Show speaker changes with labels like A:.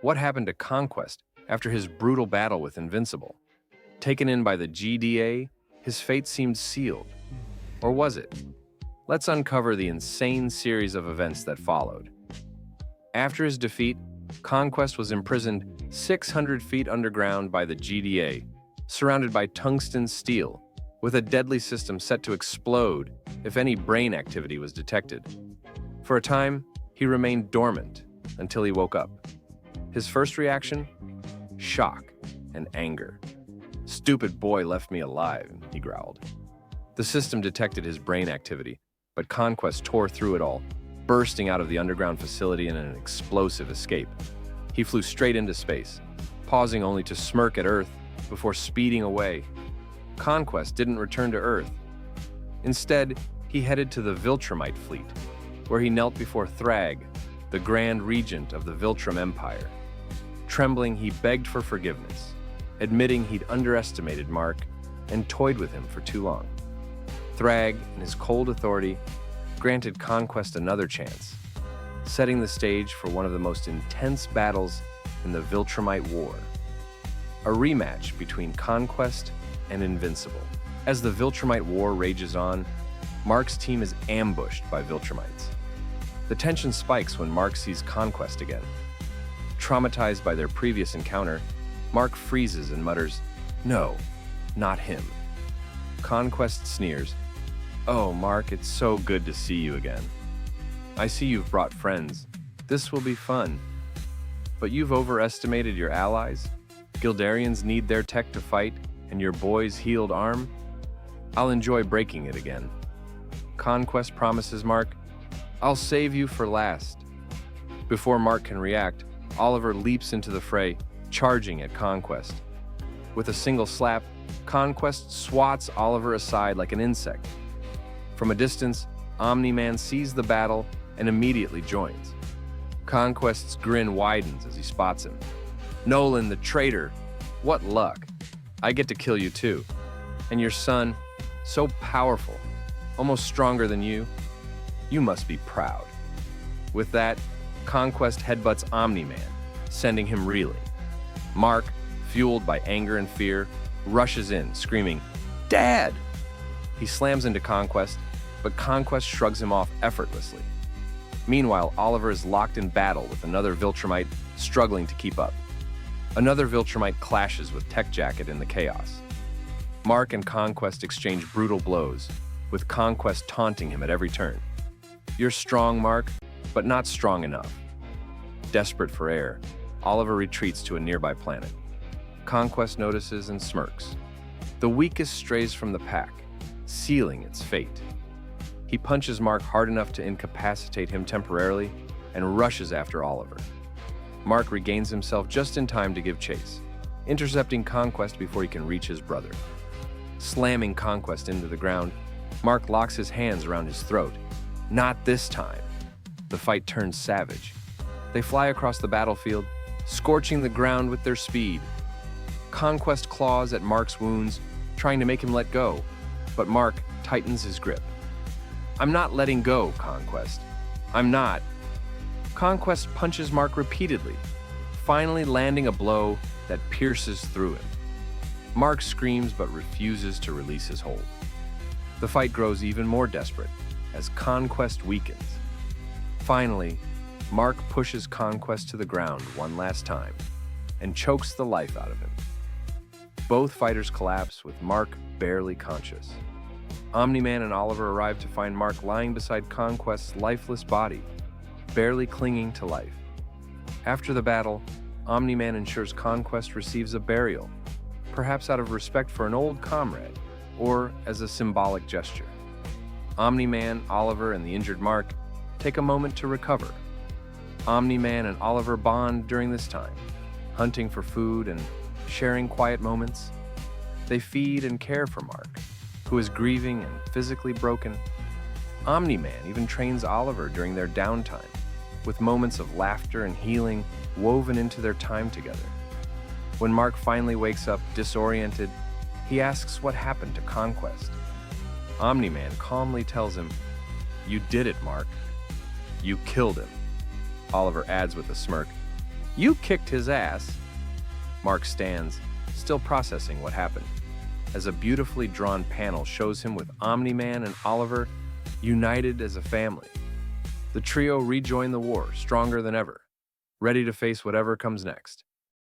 A: What happened to Conquest after his brutal battle with Invincible? Taken in by the GDA, his fate seemed sealed. Or was it? Let's uncover the insane series of events that followed. After his defeat, Conquest was imprisoned 600 feet underground by the GDA, surrounded by tungsten steel, with a deadly system set to explode if any brain activity was detected. For a time, he remained dormant until he woke up. His first reaction? Shock and anger. "Stupid boy left me alive," he growled. The system detected his brain activity, but Conquest tore through it all, bursting out of the underground facility in an explosive escape. He flew straight into space, pausing only to smirk at Earth before speeding away. Conquest didn't return to Earth. Instead, he headed to the Viltrumite fleet, where he knelt before Thragg, the Grand Regent of the Viltrumite Empire. Trembling, he begged for forgiveness, admitting he'd underestimated Mark and toyed with him for too long. Thragg, in his cold authority, granted Conquest another chance, setting the stage for one of the most intense battles in the Viltrumite War. A rematch between Conquest and Invincible. As the Viltrumite War rages on, Mark's team is ambushed by Viltrumites. The tension spikes when Mark sees Conquest again. Traumatized by their previous encounter, Mark freezes and mutters, "No, not him." Conquest sneers, "Oh, Mark, it's so good to see you again. I see you've brought friends. This will be fun. But you've overestimated your allies? Guildarians need their tech to fight, and your boy's healed arm? I'll enjoy breaking it again." Conquest promises Mark, "I'll save you for last." Before Mark can react, Oliver leaps into the fray, charging at Conquest. With a single slap, Conquest swats Oliver aside like an insect. From a distance, Omni-Man sees the battle and immediately joins. Conquest's grin widens as he spots him. "Nolan, the traitor! What luck! I get to kill you too. And your son, so powerful, almost stronger than you. You must be proud." With that, Conquest headbutts Omni-Man, sending him reeling. Mark, fueled by anger and fear, rushes in, screaming, "Dad!" He slams into Conquest, but Conquest shrugs him off effortlessly. Meanwhile, Oliver is locked in battle with another Viltrumite, struggling to keep up. Another Viltrumite clashes with Tech Jacket in the chaos. Mark and Conquest exchange brutal blows, with Conquest taunting him at every turn. "You're strong, Mark, but not strong enough." Desperate for air, Oliver retreats to a nearby planet. Conquest notices and smirks. The weakest strays from the pack, sealing its fate. He punches Mark hard enough to incapacitate him temporarily and rushes after Oliver. Mark regains himself just in time to give chase, intercepting Conquest before he can reach his brother. Slamming Conquest into the ground, Mark locks his hands around his throat. Not this time. The fight turns savage. They fly across the battlefield, scorching the ground with their speed. Conquest claws at Mark's wounds, trying to make him let go, but Mark tightens his grip. "I'm not letting go, Conquest. I'm not." Conquest punches Mark repeatedly, finally landing a blow that pierces through him. Mark screams but refuses to release his hold. The fight grows even more desperate as Conquest weakens. Finally, Mark pushes Conquest to the ground one last time and chokes the life out of him. Both fighters collapse with Mark barely conscious. Omni-Man and Oliver arrive to find Mark lying beside Conquest's lifeless body, barely clinging to life. After the battle, Omni-Man ensures Conquest receives a burial, perhaps out of respect for an old comrade, or as a symbolic gesture. Omni-Man, Oliver, and the injured Mark take a moment to recover. Omni-Man and Oliver bond during this time, hunting for food and sharing quiet moments. They feed and care for Mark, who is grieving and physically broken. Omni-Man even trains Oliver during their downtime, with moments of laughter and healing woven into their time together. When Mark finally wakes up disoriented, he asks what happened to Conquest. Omni-Man calmly tells him, "You did it, Mark. You killed him." Oliver adds with a smirk, You kicked his ass. Mark stands, still processing what happened, as a beautifully drawn panel shows him with Omni-Man and Oliver united as a family. The trio rejoin the war, stronger than ever, ready to face whatever comes next.